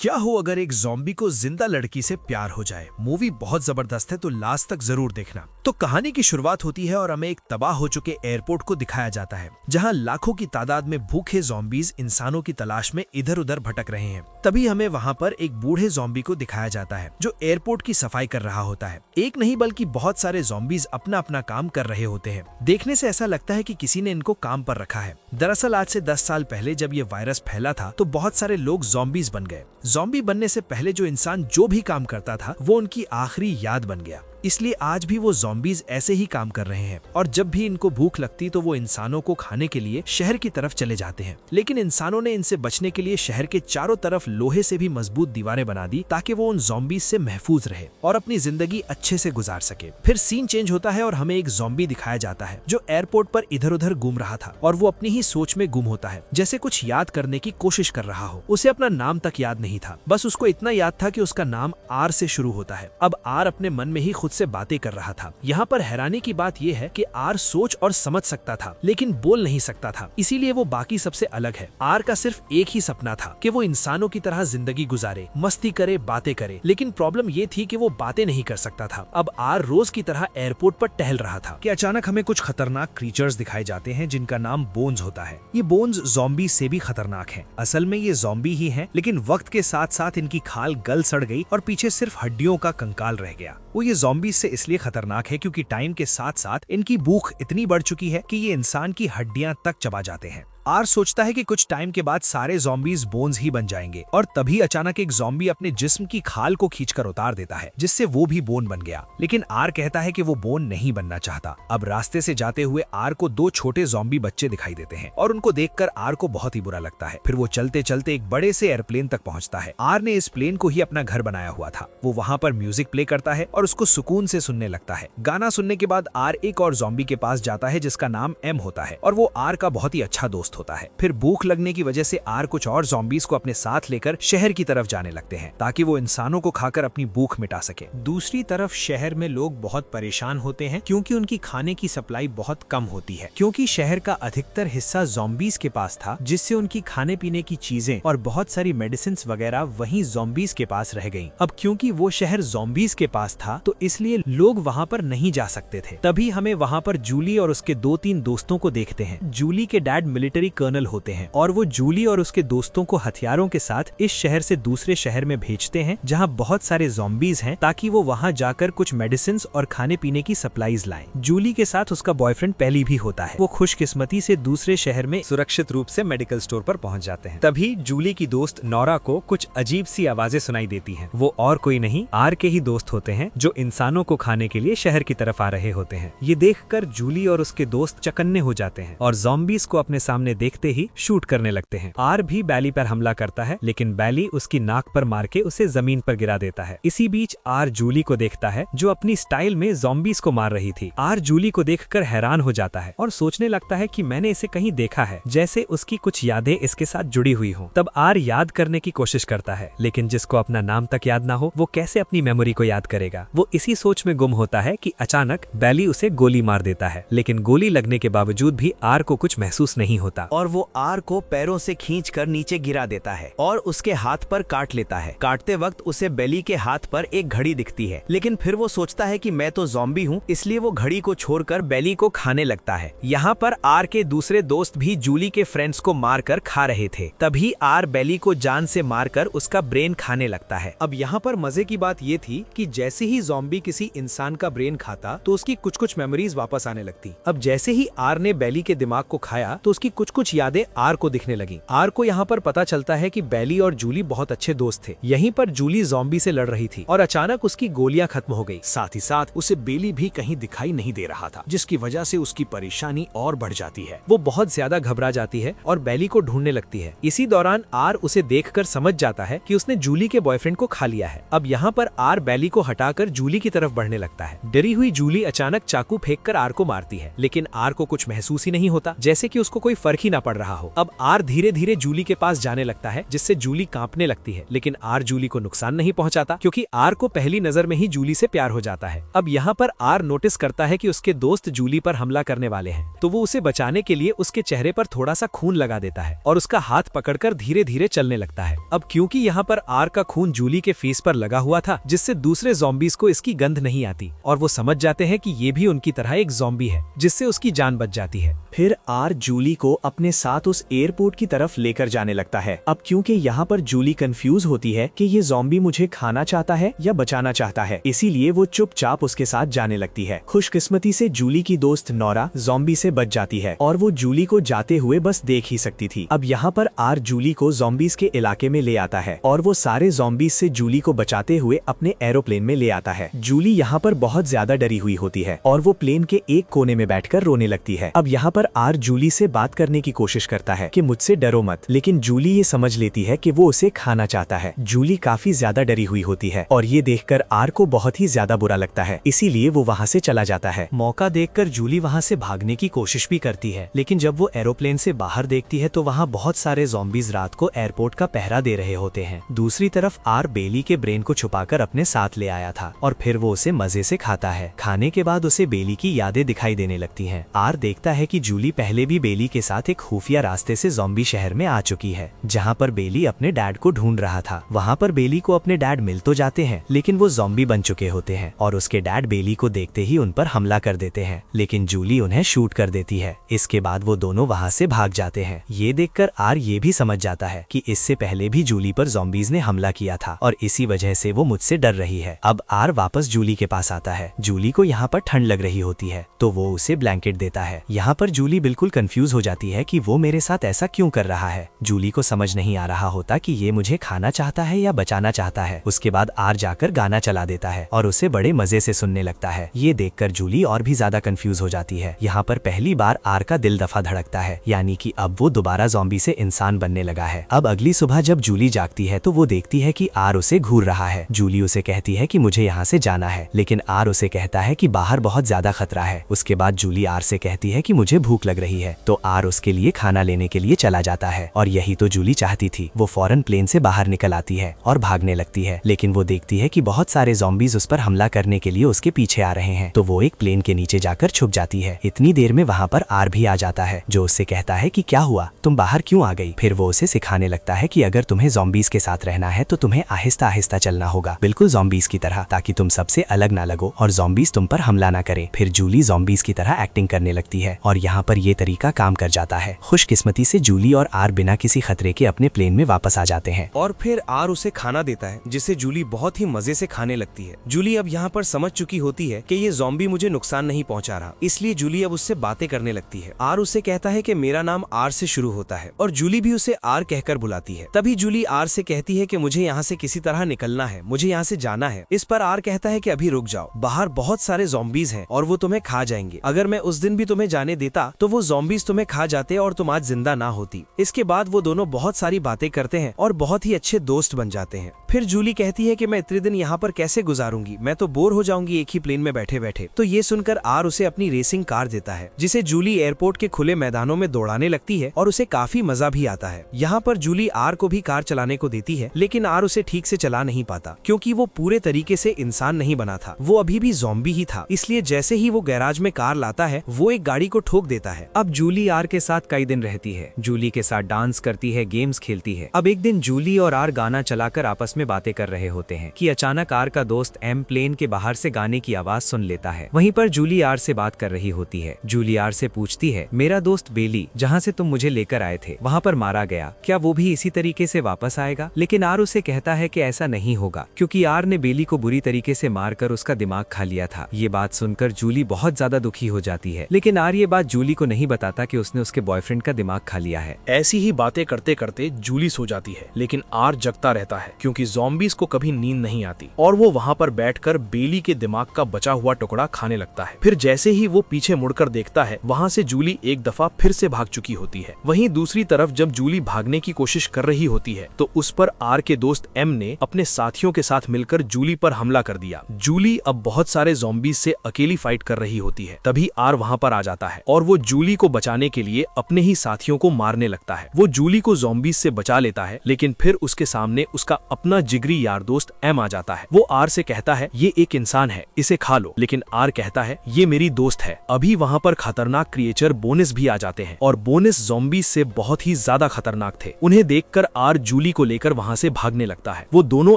क्या हो अगर एक ज़ॉम्बी को जिंदा लड़की से प्यार हो जाए। मूवी बहुत जबरदस्त है, तो लास्ट तक जरूर देखना। तो कहानी की शुरुआत होती है और हमें एक तबाह हो चुके एयरपोर्ट को दिखाया जाता है, जहां लाखों की तादाद में भूखे ज़ॉम्बीज इंसानों की तलाश में इधर उधर भटक रहे हैं। तभी हमें वहां पर एक बूढ़े ज़ॉम्बी को दिखाया जाता है जो एयरपोर्ट की सफाई कर रहा होता है। एक नहीं बल्कि बहुत सारे ज़ॉम्बीज अपना अपना काम कर रहे होते हैं। देखने से ऐसा लगता है कि किसी ने इनको काम पर रखा है। दरअसल आज से 10 साल पहले जब ये वायरस फैला था तो बहुत सारे लोग ज़ॉम्बीज बन गए। ज़ॉम्बी बनने से पहले जो इंसान जो भी काम करता था वो उनकी आखिरी याद बन गया। इसलिए आज भी वो ज़ॉम्बीज ऐसे ही काम कर रहे हैं और जब भी इनको भूख लगती तो वो इंसानों को खाने के लिए शहर की तरफ चले जाते हैं। लेकिन इंसानों ने इनसे बचने के लिए शहर के चारों तरफ लोहे से भी मजबूत दीवारें बना दी ताकि वो उन ज़ॉम्बीज से महफूज रहे और अपनी जिंदगी अच्छे से गुजार सके। फिर सीन चेंज होता है और हमें एक ज़ॉम्बी दिखाया जाता है जो एयरपोर्ट पर इधर उधर घूम रहा था और वो अपनी ही सोच में गुम होता है, जैसे कुछ याद करने की कोशिश कर रहा हो। उसे अपना नाम तक याद नहीं था, बस उसको इतना याद था कि उसका नाम आर से शुरू होता है। अब आर अपने मन में ही खुद से बातें कर रहा था। यहाँ पर हैरानी की बात यह है कि आर सोच और समझ सकता था लेकिन बोल नहीं सकता था, इसीलिए वो बाकी सबसे अलग है। आर का सिर्फ एक ही सपना था कि वो इंसानों की तरह जिंदगी गुजारे, मस्ती करे, बातें करे। लेकिन प्रॉब्लम ये थी कि वो बातें नहीं कर सकता था। अब आर रोज की तरह एयरपोर्ट पर टहल रहा था कि अचानक हमें कुछ खतरनाक क्रीचर्स दिखाए जाते हैं जिनका नाम बोन्स होता है। ये बोन्स ज़ॉम्बी से भी खतरनाक हैं। असल में ये ज़ॉम्बी ही हैं, लेकिन वक्त के साथ साथ इनकी खाल गल सड़ गई और पीछे सिर्फ हड्डियों का कंकाल रह गया। वो ये ज़ॉम्बी से इसलिए खतरनाक है क्योंकि टाइम के साथ साथ इनकी भूख इतनी बढ़ चुकी है कि ये इंसान की हड्डियां तक चबा जाते हैं। आर सोचता है कि कुछ टाइम के बाद सारे ज़ॉम्बीज बोन्स ही बन जाएंगे और तभी अचानक एक ज़ॉम्बी अपने जिस्म की खाल को खींचकर उतार देता है, जिससे वो भी बोन बन गया। लेकिन आर कहता है कि वो बोन नहीं बनना चाहता। अब रास्ते से जाते हुए आर को 2 छोटे ज़ॉम्बी बच्चे दिखाई देते हैं और उनको देखकर आर को बहुत ही बुरा लगता है। फिर वो चलते चलते एक बड़े से एयरप्लेन तक पहुंचता है। आर ने इस प्लेन को ही अपना घर बनाया हुआ था। वो वहाँ पर म्यूजिक प्ले करता है और उसको सुकून से सुनने लगता है। गाना सुनने के बाद आर एक और ज़ॉम्बी के पास जाता है जिसका नाम एम होता है और वो आर का बहुत ही अच्छा दोस्त होता है। फिर भूख लगने की वजह से आर कुछ और ज़ॉम्बीज को अपने साथ लेकर शहर की तरफ जाने लगते हैं ताकि वो इंसानों को खाकर अपनी भूख मिटा सके। दूसरी तरफ शहर में लोग बहुत परेशान होते हैं क्योंकि उनकी खाने की सप्लाई बहुत कम होती है, क्योंकि शहर का अधिकतर हिस्सा ज़ॉम्बीज के पास था, जिससे उनकी खाने पीने की चीजें और बहुत सारी मेडिसिन वगैरह वहीं ज़ॉम्बीज के पास रह गयी। अब क्योंकि वो शहर ज़ॉम्बीज के पास था तो इसलिए लोग वहाँ पर नहीं जा सकते थे। तभी हमें वहाँ पर जूली और उसके 2-3 दोस्तों को देखते हैं। जूली के डैड मिलिट्री कर्नल होते हैं और वो जूली और उसके दोस्तों को हथियारों के साथ इस शहर से दूसरे शहर में भेजते हैं जहां बहुत सारे ज़ॉम्बीज हैं, ताकि वो वहां जाकर कुछ मेडिसिन और खाने पीने की सप्लाईज लाएं। जूली के साथ उसका बॉयफ्रेंड पहली भी होता है। वो खुशकिस्मती से दूसरे शहर में सुरक्षित रूप से मेडिकल स्टोर पर पहुंच जाते हैं। तभी जूली की दोस्त नोरा को कुछ अजीब सी आवाजें सुनाई देती हैं। वो और कोई नहीं, आर के ही दोस्त होते हैं जो इंसानों को खाने के लिए शहर की तरफ आ रहे होते हैं। ये देखकर जूली और उसके दोस्त चकन्ने हो जाते हैं और ज़ॉम्बीज को अपने सामने देखते ही शूट करने लगते हैं। आर भी बैली पर हमला करता है, लेकिन बैली उसकी नाक पर मार के उसे जमीन पर गिरा देता है। इसी बीच आर जूली को देखता है जो अपनी स्टाइल में ज़ॉम्बीज को मार रही थी। आर जूली को देखकर हैरान हो जाता है और सोचने लगता है कि मैंने इसे कहीं देखा है, जैसे उसकी कुछ यादें इसके साथ जुड़ी हुई हों। तब आर याद करने की कोशिश करता है, लेकिन जिसको अपना नाम तक याद ना हो वो कैसे अपनी मेमोरी को याद करेगा। वो इसी सोच में गुम होता है कि अचानक बैली उसे गोली मार देता है, लेकिन गोली लगने के बावजूद भी आर को कुछ महसूस नहीं होता और वो आर को पैरों से खींचकर नीचे गिरा देता है और उसके हाथ पर काट लेता है। काटते वक्त उसे बेली के हाथ पर एक घड़ी दिखती है, लेकिन फिर वो सोचता है कि मैं तो ज़ॉम्बी हूँ, इसलिए वो घड़ी को छोड़कर बेली को खाने लगता है। यहाँ पर आर के दूसरे दोस्त भी जूली के फ्रेंड्स को मारकर खा रहे थे। तभी आर बेली को जान से मारकर उसका ब्रेन खाने लगता है। अब यहाँ पर मजे की बात ये थी कि जैसे ही ज़ॉम्बी किसी इंसान का ब्रेन खाता तो उसकी कुछ मेमोरीज वापस आने लगती। अब जैसे ही आर ने बेली के दिमाग को खाया तो उसकी कुछ यादें आर को दिखने लगी। आर को यहाँ पर पता चलता है कि बेली और जूली बहुत अच्छे दोस्त थे। यहीं पर जूली ज़ॉम्बी से लड़ रही थी और अचानक उसकी गोलियां खत्म हो गई। साथ ही साथ उसे बेली भी कहीं दिखाई नहीं दे रहा था, जिसकी वजह से उसकी परेशानी और बढ़ जाती है। वो बहुत ज्यादा घबरा जाती है और बेली को ढूंढने लगती है। इसी दौरान आर उसे देखकर समझ जाता है कि उसने जूली के बॉयफ्रेंड को खा लिया है। अब यहाँ पर आर बेली को हटाकर जूली की तरफ बढ़ने लगता है। डरी हुई जूली अचानक चाकू फेंक कर आर को मारती है, लेकिन आर को कुछ महसूस ही नहीं होता, जैसे कि उसको कोई फर्क फर्क ही ना पड़ रहा हो। अब आर धीरे धीरे जूली के पास जाने लगता है, जिससे जूली कांपने लगती है, लेकिन आर जूली को नुकसान नहीं पहुंचाता क्योंकि आर को पहली नजर में ही जूली से प्यार हो जाता है। अब यहाँ पर आर नोटिस करता है कि उसके दोस्त जूली पर हमला करने वाले हैं, तो वो उसे बचाने के लिए उसके चेहरे पर थोड़ा सा खून लगा देता है और उसका हाथ पकड़कर धीरे धीरे चलने लगता है। अब क्योंकि यहाँ पर आर का खून जूली के फेस पर लगा हुआ था, जिससे दूसरे ज़ॉम्बीज़ को इसकी गंध नहीं आती और वो समझ जाते हैं कि ये भी उनकी तरह एक ज़ॉम्बी है, जिससे उसकी जान बच जाती है। फिर आर जूली को अपने साथ उस एयरपोर्ट की तरफ लेकर जाने लगता है। अब क्योंकि यहाँ पर जूली कंफ्यूज होती है कि ये ज़ॉम्बी मुझे खाना चाहता है या बचाना चाहता है, इसीलिए वो चुपचाप उसके साथ जाने लगती है। खुशकिस्मती से जूली की दोस्त नोरा ज़ॉम्बी से बच जाती है और वो जूली को जाते हुए बस देख ही सकती थी। अब यहाँ पर आर जूली को ज़ॉम्बीज़ के इलाके में ले आता है और वो सारे ज़ॉम्बीज़ से जूली को बचाते हुए अपने एरोप्लेन में ले आता है। जूली यहाँ पर बहुत ज्यादा डरी हुई होती है और वो प्लेन के एक कोने में बैठकर रोने लगती है। अब यहाँ पर आर जूली से बात करने की कोशिश करता है कि मुझसे डरो मत, लेकिन जूली ये समझ लेती है कि वो उसे खाना चाहता है। जूली काफी ज्यादा डरी हुई होती है और ये देखकर आर को बहुत ही ज्यादा बुरा लगता है, इसीलिए वो वहाँ से चला जाता है। मौका देखकर जूली वहाँ से भागने की कोशिश भी करती है, लेकिन जब वो एरोप्लेन से बाहर देखती है तो वहाँ बहुत सारे ज़ॉम्बीज़ रात को एयरपोर्ट का पहरा दे रहे होते हैं। दूसरी तरफ आर बेली के ब्रेन को छुपाकर अपने साथ ले आया था और फिर वो उसे मजे से खाता है। खाने के बाद उसे बेली की यादें दिखाई देने लगती हैं। आर देखता है कि जूली पहले भी बेली के साथ एक खुफिया रास्ते से ज़ॉम्बी शहर में आ चुकी है, जहाँ पर बेली अपने डैड को ढूंढ रहा था। वहाँ पर बेली को अपने डैड मिल तो जाते हैं, लेकिन वो ज़ॉम्बी बन चुके होते हैं और उसके डैड बेली को देखते ही उन पर हमला कर देते हैं, लेकिन जूली उन्हें शूट कर देती है। इसके बाद वो दोनों वहाँ से भाग जाते हैं। ये देखकर आर ये भी समझ जाता है कि इससे पहले भी जूली पर ज़ॉम्बीज़ ने हमला किया था और इसी वजह से वो मुझसे डर रही है। अब आर वापस जूली के पास आता है। जूली को यहाँ पर ठंड लग रही होती है, तो वो उसे ब्लैंकेट देता है। यहाँ पर जूली बिल्कुल कंफ्यूज हो जाती है कि वो मेरे साथ ऐसा क्यों कर रहा है। जूली को समझ नहीं आ रहा होता कि ये मुझे खाना चाहता है या बचाना चाहता है। उसके बाद आर जाकर गाना चला देता है और उसे बड़े मजे से सुनने लगता है। ये देखकर जूली और भी ज्यादा कंफ्यूज हो जाती है। यहाँ पर पहली बार आर का दिल दफा धड़कता है, यानी कि अब वो दोबारा ज़ॉम्बी से इंसान बनने लगा है। अब अगली सुबह जब जूली जागती है तो वो देखती है कि आर उसे घूर रहा है। जूली उसे कहती है कि मुझे यहाँ से जाना है, लेकिन आर उसे कहता है कि बाहर बहुत ज्यादा खतरा है। उसके बाद जूली आर से कहती है कि मुझे भूख लग रही है, तो आर उसके लिए खाना लेने के लिए चला जाता है और यही तो जूली चाहती थी। वो फौरन प्लेन से बाहर निकल आती है और भागने लगती है, लेकिन वो देखती है कि बहुत सारे ज़ॉम्बीज़ उस पर हमला करने के लिए उसके पीछे आ रहे हैं, तो वो एक प्लेन के नीचे जाकर छुप जाती है। इतनी देर में वहाँ पर आर भी आ जाता है, जो उससे कहता है कि क्या हुआ, तुम बाहर क्यों आ गई। फिर वो उसे सिखाने लगता है कि अगर तुम्हें ज़ॉम्बीज़ के साथ रहना है तो तुम्हें आहिस्ता आहिस्ता चलना होगा, बिल्कुल ज़ॉम्बीज़ की तरह, ताकि तुम सबसे अलग ना लगो और ज़ॉम्बीज़ तुम पर हमला ना करें। फिर जूली ज़ॉम्बीज़ की तरह एक्टिंग करने लगती है और यहाँ पर ये तरीका काम कर जाता है। खुशकिस्मती से जूली और आर बिना किसी खतरे के अपने प्लेन में वापस आ जाते हैं और फिर आर उसे खाना देता है, जिसे जूली बहुत ही मजे से खाने लगती है। जूली अब यहाँ पर समझ चुकी होती है कि ये ज़ॉम्बी मुझे नुकसान नहीं पहुँचा रहा, इसलिए जूली अब उससे बातें करने लगती है। आर उसे कहता है कि मेरा नाम आर से शुरू होता है और जूली भी उसे आर कहकर बुलाती है। तभी जूली आर से कहती है कि मुझे यहाँ से किसी तरह निकलना है, मुझे यहाँ से जाना है। इस पर आर कहता है कि अभी रुक जाओ, बाहर बहुत सारे ज़ॉम्बीज़ हैं और वो तुम्हें खा जाएंगे। अगर मैं उस दिन भी तुम्हें जाने देता तो वो ज़ॉम्बीज़ तुम्हें खा जाते और तुम आज जिंदा ना होती। इसके बाद वो दोनों बहुत सारी बातें करते हैं और बहुत ही अच्छे दोस्त बन जाते हैं। फिर जूली कहती है कि मैं इतने दिन यहाँ पर कैसे गुजारूंगी, मैं तो बोर हो जाऊंगी एक ही प्लेन में बैठे बैठे। तो ये सुनकर आर उसे अपनी रेसिंग कार देता है, जिसे जूली एयरपोर्ट के खुले मैदानों में दौड़ाने लगती है और उसे काफी मजा भी आता है। यहाँ पर जूली आर को भी कार चलाने को देती है, लेकिन आर उसे ठीक से चला नहीं पाता क्योंकि वो पूरे तरीके से इंसान नहीं बना था, वो अभी भी ज़ॉम्बी ही था। इसलिए जैसे ही वो गैराज में कार लाता है वो एक गाड़ी को ठोक देता है। अब जूली आर के साथ कई दिन रहती है, जूली के साथ डांस करती है, गेम्स खेलती है। अब एक दिन जूली और आर गाना चलाकर आपस में बातें कर रहे होते हैं कि अचानक आर का दोस्त एम प्लेन के बाहर से गाने की आवाज सुन लेता है। वहीं पर जूली आर से बात कर रही होती है। जूली आर से पूछती है, मेरा दोस्त बेली जहाँ से तुम मुझे लेकर आए थे वहाँ पर मारा गया, क्या वो भी इसी तरीके से वापस आएगा। लेकिन आर उसे कहता है कि ऐसा नहीं होगा, क्योंकि आर ने बेली को बुरी तरीके से मारकर उसका दिमाग खा लिया था। ये बात सुनकर जूली बहुत ज्यादा दुखी हो जाती है, लेकिन आर ये बात जूली को नहीं बताता कि उसने उसके बॉयफ्रेंड का दिमाग खा लिया है। ऐसी ही बातें करते करते जूली सो जाती है, लेकिन आर जगता रहता है क्योंकि ज़ॉम्बीज़ को कभी नींद नहीं आती और वो वहाँ पर बैठकर बेली के दिमाग का बचा हुआ टुकड़ा खाने लगता है। फिर जैसे ही वो पीछे मुड़कर देखता है, वहाँ से जूली एक दफा फिर से भाग चुकी होती है। वहीं दूसरी तरफ जब जूली भागने की कोशिश कर रही होती है तो उस पर आर के दोस्त एम ने अपने साथियों के साथ मिलकर जूली पर हमला कर दिया। जूली अब बहुत सारे ज़ॉम्बीज़ से अकेली फाइट कर रही होती है। तभी आर वहाँ पर आ जाता है और वो जूली को बचाने के लिए अपने ही साथियों को मारने लगता है। वो जूली को ज़ॉम्बीज से बचा लेता है, लेकिन फिर उसके सामने उसका अपना जिगरी यार दोस्त एम आ जाता है। वो आर से कहता है ये एक इंसान है, इसे खा लो, लेकिन आर कहता है ये मेरी दोस्त है। अभी वहाँ पर खतरनाक क्रिएचर बोनिस भी आ जाते हैं और बोनिस ज़ॉम्बीज से बहुत ही ज्यादा खतरनाक थे। उन्हें देखकर आर जूली को लेकर वहाँ से भागने लगता है। वो दोनों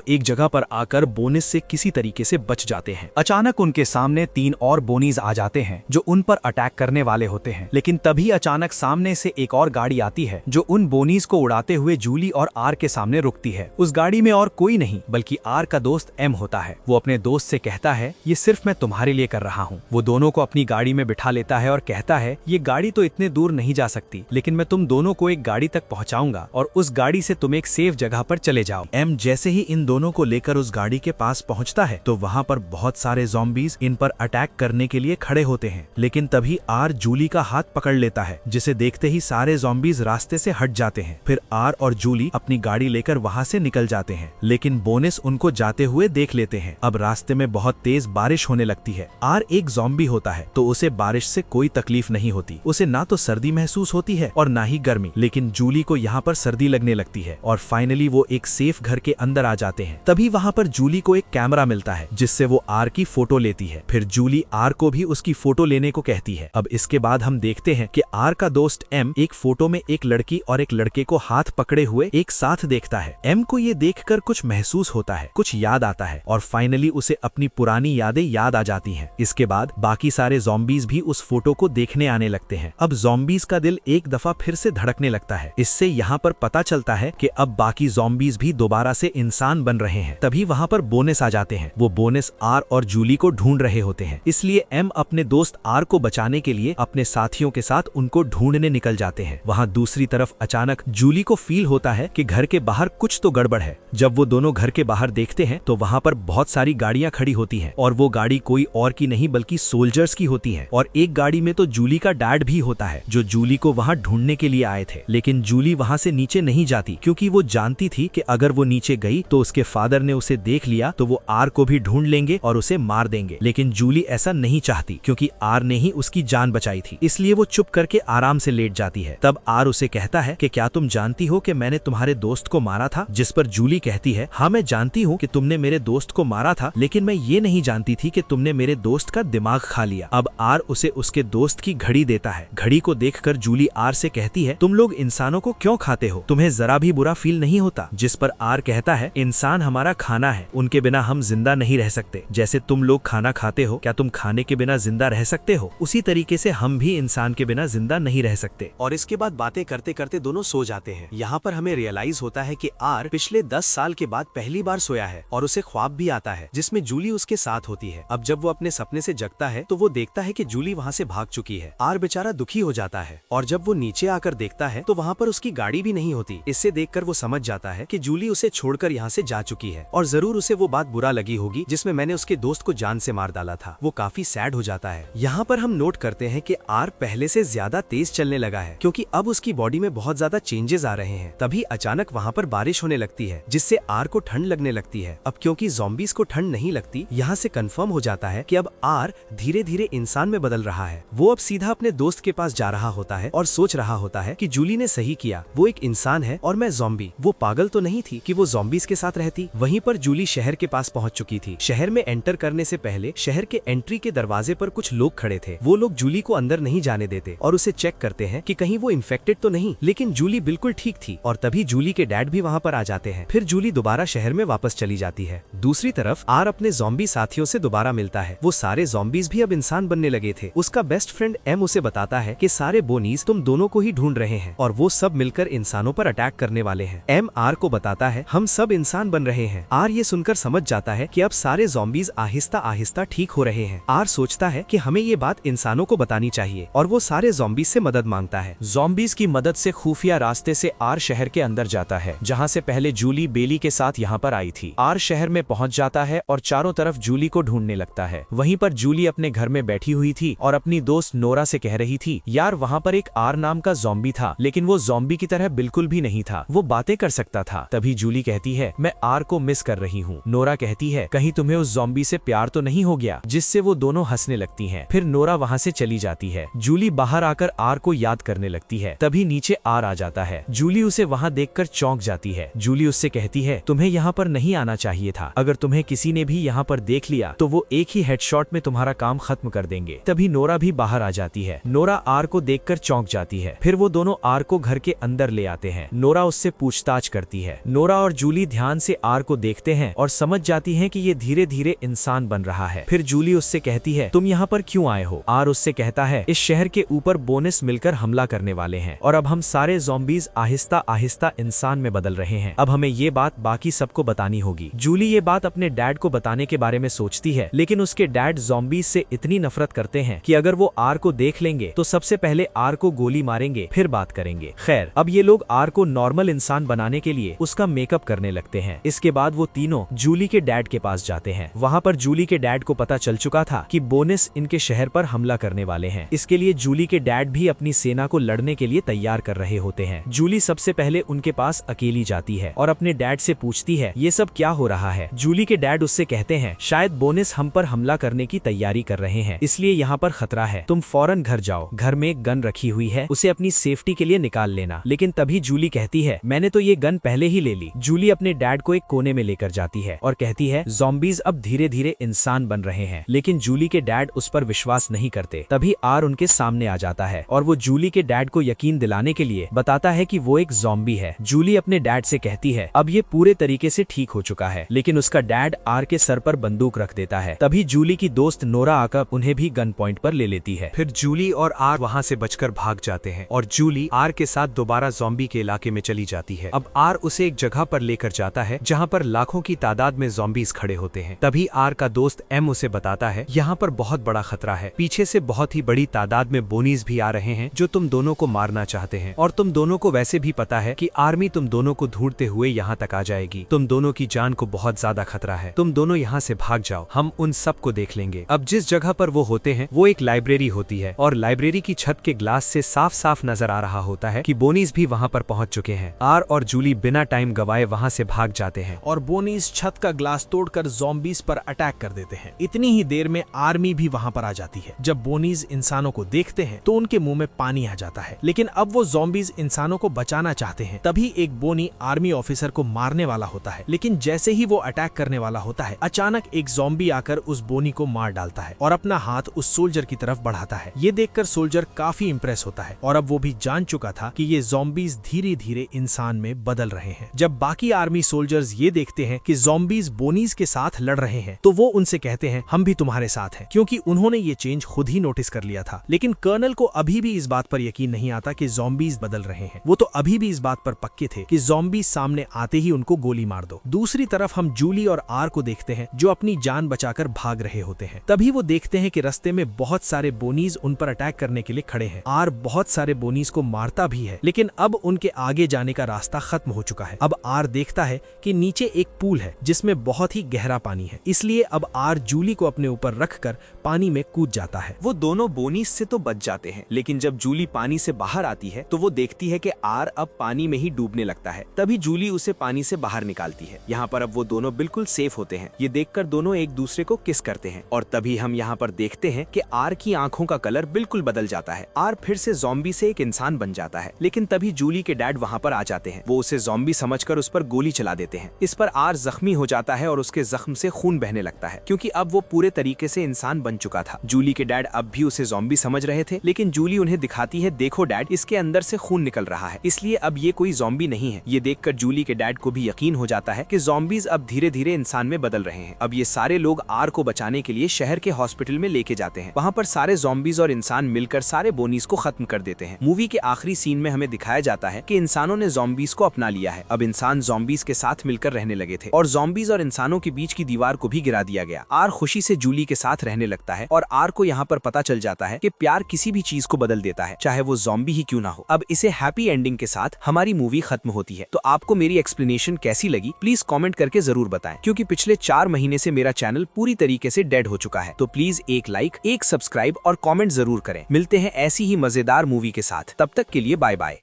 एक जगह पर आकर बोनिस से किसी तरीके से बच जाते हैं। अचानक उनके सामने 3 और बोनीज आ जाते हैं जो उन पर अटैक करने वाले होते हैं, लेकिन तभी अचानक सामने से एक और गाड़ी आती है जो उन बोनीज को उड़ाते हुए जूली और आर के सामने रुकती है। उस गाड़ी में और कोई नहीं बल्कि आर का दोस्त एम होता है। वो अपने दोस्त से कहता है ये सिर्फ मैं तुम्हारे लिए कर रहा हूँ। वो दोनों को अपनी गाड़ी में बिठा लेता है और कहता है ये गाड़ी तो इतने दूर नहीं जा सकती, लेकिन मैं तुम दोनों को एक गाड़ी तक पहुँचाऊंगा और उस गाड़ी से तुम एक सेफ जगह पर चले जाओ। एम जैसे ही इन दोनों को लेकर उस गाड़ी के पास पहुंचता है तो वहां पर बहुत सारे ज़ॉम्बीज इन पर अटैक करने के लिए खड़े होते हैं, लेकिन तभी आर जूली का हाथ पकड़ लेता है, जिसे देखते ही सारे ज़ॉम्बीज रास्ते से हट जाते हैं। फिर आर और जूली अपनी गाड़ी लेकर वहां से निकल जाते हैं, लेकिन बोनिस उनको जाते हुए देख लेते हैं। अब रास्ते में बहुत तेज बारिश होने लगती है। आर एक ज़ॉम्बी होता है तो उसे बारिश से कोई तकलीफ नहीं होती। उसे ना तो सर्दी महसूस होती है और ना ही गर्मी, लेकिन जूली को यहाँ पर सर्दी लगने लगती है और फाइनली वो एक सेफ घर के अंदर आ जाते हैं। तभी वहाँ पर जूली को एक कैमरा मिलता है जिससे वो आर की फोटो लेती है। फिर जूली आर को भी उसकी फोटो लेने को कहती है। अब इसके बाद हम देखते हैं कि आर का दोस्त एम एक फोटो में एक लड़की और एक लड़के को हाथ पकड़े हुए एक साथ देखता है। एम को ये देखकर कुछ महसूस होता है, कुछ याद आता है और फाइनली उसे अपनी पुरानी यादें याद आ जाती हैं। इसके बाद बाकी सारे ज़ॉम्बीज भी उस फोटो को देखने आने लगते हैं। अब ज़ॉम्बीज का दिल एक दफा फिर से धड़कने लगता है। इससे यहाँ पर पता चलता है कि अब बाकी ज़ॉम्बीज भी दोबारा से इंसान बन रहे हैं। तभी वहाँ पर बोनिस आ जाते हैं। वो बोनिस आर और जूली को ढूंढ रहे होते हैं, इसलिए एम अपने दोस्त आर को बचाने के लिए अपने साथियों के साथ उनको ढूंढने निकल जाते हैं। वहाँ दूसरी तरफ अचानक जूली को फील होता है कि घर के बाहर कुछ तो गड़बड़ है। जब वो दोनों घर के बाहर देखते हैं तो वहाँ पर बहुत सारी गाड़ियाँ खड़ी होती हैं और वो गाड़ी कोई और की नहीं बल्कि सोल्जर्स की होती है। और एक गाड़ी में तो जूली का डैड भी होता है जो जूली को वहाँ ढूंढने के लिए आए थे, लेकिन जूली वहाँ से नीचे नहीं जाती क्योंकि वो जानती थी कि अगर वो नीचे गई तो उसके फादर ने उसे देख लिया तो वो आर को भी ढूंढ लेंगे और उसे मार देंगे। लेकिन जूली ऐसा नहीं चाहती क्योंकि आर ने ही उसकी जान बचाई थी, इसलिए वो चुप करके आराम से लेट जाती है। तब आर उसे कहता है कि क्या तुम जानती हो कि मैंने तुम्हारे दोस्त को मारा था? जिस पर जूली कहती है हाँ मैं जानती हूँ कि तुमने मेरे दोस्त को मारा था, लेकिन मैं ये नहीं जानती थी कि तुमने मेरे दोस्त का दिमाग खा लिया। अब आर उसे उसके दोस्त की घड़ी देता है। घड़ी को देखकर जूली आर से कहती है तुम लोग इंसानों को क्यों खाते हो? तुम्हें जरा भी बुरा फील नहीं होता? जिस पर आर कहता है इंसान हमारा खाना है, उनके बिना हम जिंदा नहीं रह सकते। जैसे तुम लोग खाना खाते हो, क्या तुम खाने के बिना जिंदा रह सकते हो? उसी तरीके से हम भी इंसान के बिना जिंदा नहीं रह सकते। और इसके बाद बातें करते करते दोनों सो जाते हैं। यहाँ पर हमें रियलाइज होता है कि आर पिछले 10 साल के बाद पहली बार सोया है और उसे ख्वाब भी आता है जिसमें जूली उसके साथ होती है। अब जब वो अपने सपने से जगता है तो वो देखता है कि जूली वहाँ से भाग चुकी है। आर बेचारा दुखी हो जाता है और जब वो नीचे आकर देखता है तो वहाँ पर उसकी गाड़ी भी नहीं होती। इससे देखकर वो समझ जाता है कि जूली उसे छोड़कर यहाँ से जा चुकी है और जरूर उसे वो बात बुरा लगी होगी जिसमें मैंने उसके दोस्त को जान से मार डाला था। वो काफी सैड हो जाता है। यहाँ पर हम नोट करते हैं कि आर पहले से ज्यादा तेज चलने लगा है क्योंकि अब उसकी बॉडी में बहुत ज्यादा चेंजेस आ रहे हैं। तभी अचानक वहाँ पर बारिश होने लगती है जिससे आर को ठंड लगने लगती है। अब क्योंकि ज़ॉम्बीज को ठंड नहीं लगती, यहाँ से कंफर्म हो जाता है कि अब आर धीरे धीरे इंसान में बदल रहा है। वो अब सीधा अपने दोस्त के पास जा रहा होता है और सोच रहा होता है कि जूली ने सही किया, वो एक इंसान है और मैं ज़ॉम्बी। वो पागल तो नहीं थी कि वो ज़ॉम्बीज के साथ रहती। वहीं पर जूली शहर के पास पहुंच चुकी थी। शहर में एंटर करने से पहले शहर के एंट्री के दरवाजे पर कुछ लोग खड़े थे। वो लोग जूली को अंदर नहीं जाने देते और उसे चेक करते हैं कि कहीं वो इन्फेक्टेड तो नहीं, लेकिन जूली बिल्कुल ठीक थी। और तभी जूली के डैड भी वहाँ पर आ जाते हैं। फिर जूली दोबारा शहर में वापस चली जाती है। दूसरी तरफ आर अपने ज़ॉम्बी साथियों से दोबारा मिलता है। वो सारे ज़ॉम्बीज भी अब इंसान बनने लगे थे। उसका बेस्ट फ्रेंड एम उसे बताता है कि सारे बोनीज तुम दोनों को ही ढूंढ रहे हैं और वो सब मिलकर इंसानों पर अटैक करने वाले हैं। एम आर को बताता है हम सब इंसान बन रहे हैं। आर ये सुनकर समझ जाता है कि अब सारे ज़ॉम्बीज आहिस्ता आहिस्ता ठीक हो रहे हैं। आर सोचता है कि हमें ये बात इंसानों को बतानी चाहिए और वो सारे ज़ॉम्बीज से मदद मांगता है। ज़ॉम्बीज की मदद से खुफिया रास्ते से आर शहर के अंदर जाता है जहाँ से पहले जूली बेली के साथ यहाँ पर आई थी। आर शहर में पहुँच जाता है और चारों तरफ जूली को ढूंढने लगता है। वहीं पर जूली अपने घर में बैठी हुई थी और अपनी दोस्त नोरा से कह रही थी यार वहाँ पर एक आर नाम का ज़ॉम्बी था, लेकिन वो ज़ॉम्बी की तरह बिल्कुल भी नहीं था, वो बातें कर सकता था। तभी जूली कहती है मैं आर को मिस कर रही हूँ। नोरा कहती है कहीं तुम्हें उस ज़ॉम्बी से प्यार तो नहीं हो गया, जिससे वो दोनों हंसने लगती हैं। फिर नोरा वहाँ से चली जाती है। जूली बाहर आकर आर को याद करने लगती है। तभी नीचे आर आ जाता है। जूली उसे वहाँ देखकर चौंक जाती है। जूली उससे कहती है, तुम्हें यहाँ पर नहीं आना चाहिए था। अगर तुम्हें किसी ने भी यहाँ पर देख लिया तो वो एक ही हेडशॉट में तुम्हारा काम खत्म कर देंगे। तभी नोरा भी बाहर आ जाती है। नोरा आर को देखकर चौंक जाती है। फिर वो दोनों आर को घर के अंदर ले आते हैं। नोरा उससे पूछताछ करती है। नोरा और जूली ध्यान से आर को देखते हैं और समझ जाती हैं कि ये धीरे धीरे इंसान बन रहा है। फिर जूली उससे कहती है, तुम यहाँ पर क्यों आए हो? आर उससे कहता है, इस शहर के ऊपर बोनस मिलकर हमला करने वाले हैं और अब हम सारे ज़ॉम्बीज़ आहिस्ता आहिस्ता इंसान में बदल रहे हैं। अब हमें ये बात बाकी सबको बतानी होगी। जूली ये बात अपने डैड को बताने के बारे में सोचती है, लेकिन उसके डैड ज़ॉम्बीज़ से इतनी नफरत करते हैं कि अगर वो आर को देख लेंगे तो सबसे पहले आर को गोली मारेंगे, फिर बात करेंगे। खैर, अब ये लोग आर को नॉर्मल इंसान बनाने के लिए उसका मेकअप करने लगते हैं। इसके बाद वो तीनों जूली के डैड के पास जाते हैं। वहाँ पर जूली के डैड को पता चल चुका था कि बोनस इनके शहर पर हमला करने वाले हैं। इसके लिए जूली के डैड भी अपनी सेना को लड़ने के लिए तैयार कर रहे होते हैं। जूली सबसे पहले उनके पास अकेली जाती है और अपने डैड से पूछती है, ये सब क्या हो रहा है? जूली के डैड उससे कहते हैं, शायद बोनस हम पर हमला करने की तैयारी कर रहे हैं, इसलिए यहाँ पर खतरा है। तुम फौरन घर जाओ। घर में एक गन रखी हुई है, उसे अपनी सेफ्टी के लिए निकाल लेना। लेकिन तभी जूली कहती है, मैंने तो ये गन पहले ही ले ली। जूली अपने डैड को एक कोने में लेकर जाती है और कहती है, ज़ॉम्बीज़ अब धीरे धीरे इंसान बन रहे हैं। लेकिन जूली के डैड उस पर विश्वास नहीं करते। तभी आर उनके सामने आ जाता है और वो जूली के डैड को यकीन दिलाने के लिए बताता है कि वो एक ज़ॉम्बी है। जूली अपने डैड से कहती है, अब ये पूरे तरीके से ठीक हो चुका है, लेकिन उसका डैड आर के सर पर बंदूक रख देता है। तभी जूली की दोस्त नोरा आकर उन्हें भी गन पॉइंट पर ले लेती है। फिर जूली और आर वहाँ से बचकर भाग जाते हैं और जूली आर के साथ दोबारा ज़ॉम्बी के इलाके में चली जाती है। अब आर उसे एक जगह पर लेकर जाता है जहाँ पर लाखों की तादाद में ज़ॉम्बीज़ खड़े होते हैं। तभी आर का दोस्त एम उसे बताता है, यहाँ पर बहुत बड़ा खतरा है। पीछे से बहुत ही बड़ी तादाद में बोनीज भी आ रहे हैं जो तुम दोनों को मारना चाहते हैं और तुम दोनों को वैसे भी पता है कि आर्मी तुम दोनों को ढूंढते हुए यहाँ तक आ जाएगी। तुम दोनों की जान को बहुत ज्यादा खतरा है। तुम दोनों यहाँ से भाग जाओ, हम उन सब को देख लेंगे। अब जिस जगह पर वो होते हैं वो एक लाइब्रेरी होती है और लाइब्रेरी की छत के ग्लास से साफ साफ नजर आ रहा होता है कि बोनीज भी वहाँ पर पहुँच चुके हैं। आर और जूली बिना टाइम गवाए वहाँ से भाग जाते हैं और बोनीज छत का ग्लास तोड़कर ज़ॉम्बीज पर अटैक कर देते हैं। इतनी ही देर में आर्मी भी वहाँ पर आ जाती है। जब बोनीज इंसानों को देखते हैं तो उनके मुंह में पानी आ जाता है, लेकिन अब वो ज़ॉम्बीज इंसानों को बचाना चाहते हैं। तभी एक बोनी आर्मी ऑफिसर को मारने वाला होता है, लेकिन जैसे ही वो अटैक करने वाला होता है, अचानक एक ज़ॉम्बी आकर उस बोनी को मार डालता है और अपना हाथ उस सोल्जर की तरफ बढ़ाता है। ये देखकर सोल्जर काफी इंप्रेस होता है और अब वो भी जान चुका था कि ये ज़ॉम्बीज धीरे धीरे इंसान में बदल रहे हैं। जब बाकी आर्मी सोल्जर्स ये देखते हैं कि ज़ॉम्बीज बोनीज के साथ लड़ रहे हैं तो वो उनसे कहते हैं, हम भी तुम्हारे साथ हैं, क्योंकि उन्होंने ये चेंज खुद ही नोटिस कर लिया था। लेकिन कर्नल को अभी भी इस बात पर यकीन नहीं आता कि ज़ॉम्बीज बदल रहे हैं। वो तो अभी भी इस बात पर पक्के थे कि ज़ॉम्बीज सामने आते ही उनको गोली मार दो। दूसरी तरफ हम जूली और आर को देखते हैं जो अपनी जान बचाकर भाग रहे होते हैं। तभी वो देखते हैं कि रास्ते में बहुत सारे बोनीज उन पर अटैक करने के लिए खड़े हैं। आर बहुत सारे बोनीज को मारता भी है, लेकिन अब उनके आगे जाने का रास्ता खत्म हो चुका है। अब आर देखता है कि नीचे एक पूल है जिसमें बहुत ही गहरा पानी है, इसलिए अब आर जूली को अपने ऊपर रखकर पानी में कूद जाता है। वो दोनों बोनीज से तो बच जाते हैं, लेकिन जब जूली पानी से बाहर आती है तो वो देखती है कि आर अब पानी में ही डूबने लगता है। तभी जूली उसे पानी से बाहर निकालती है। यहाँ पर अब वो दोनों बिल्कुल सेफ होते हैं। ये देखकर दोनों एक दूसरे को किस करते हैं और तभी हम यहाँ पर देखते हैं कि आर की आंखों का कलर बिल्कुल बदल जाता है। आर फिर से ज़ॉम्बी से एक इंसान बन जाता है, लेकिन तभी जूली के डैड वहाँ पर आ जाते हैं। वो उसे ज़ॉम्बी समझकर उस पर गोली चला देते हैं। इस पर आर जख्मी हो जाता है और उसके जख्म से खून बहने लगता है, क्योंकि अब वो पूरे तरीके से इंसान बन चुका था। जूली के डैड अब भी उसे ज़ॉम्बी समझ रहे थे, लेकिन जूली उन्हें दिखाती है, देखो डैड, इसके अंदर से खून निकल रहा है, इसलिए अब ये कोई ज़ॉम्बी नहीं है। ये देखकर जूली के डैड को भी यकीन हो जाता है कि ज़ॉम्बीज अब धीरे धीरे इंसान में बदल रहे हैं। अब ये सारे लोग आर को बचाने के लिए शहर के हॉस्पिटल में लेके जाते हैं। वहाँ पर सारे ज़ॉम्बीज और इंसान मिलकर सारे बोनीज को खत्म कर देते हैं। मूवी के आखिरी सीन में हमें दिखाया जाता है कि इंसानों ने ज़ॉम्बीज को अपना लिया है। अब इंसान ज़ॉम्बीज के साथ मिलकर रहने लगे थे और ज़ॉम्बीज और इंसानों के बीच की दीवार को भी गिरा दिया गया। आर खुशी से जूली के साथ रहने लगता है और आर को यहाँ पर पता चल जाता है कि प्यार किसी भी चीज को बदल देता है, चाहे वो ज़ॉम्बी ही क्यों ना हो। अब इसे हैप्पी एंडिंग के साथ हमारी मूवी खत्म होती है। तो आपको मेरी एक्सप्लेनेशन कैसी लगी प्लीज कमेंट करके जरूर बताएं, क्योंकि पिछले 4 महीने से मेरा चैनल पूरी तरीके से डेड हो चुका है। तो प्लीज एक लाइक, एक सब्सक्राइब और कमेंट जरूर करें। मिलते हैं ऐसी ही मजेदार मूवी के साथ, तब तक के लिए बाय बाय।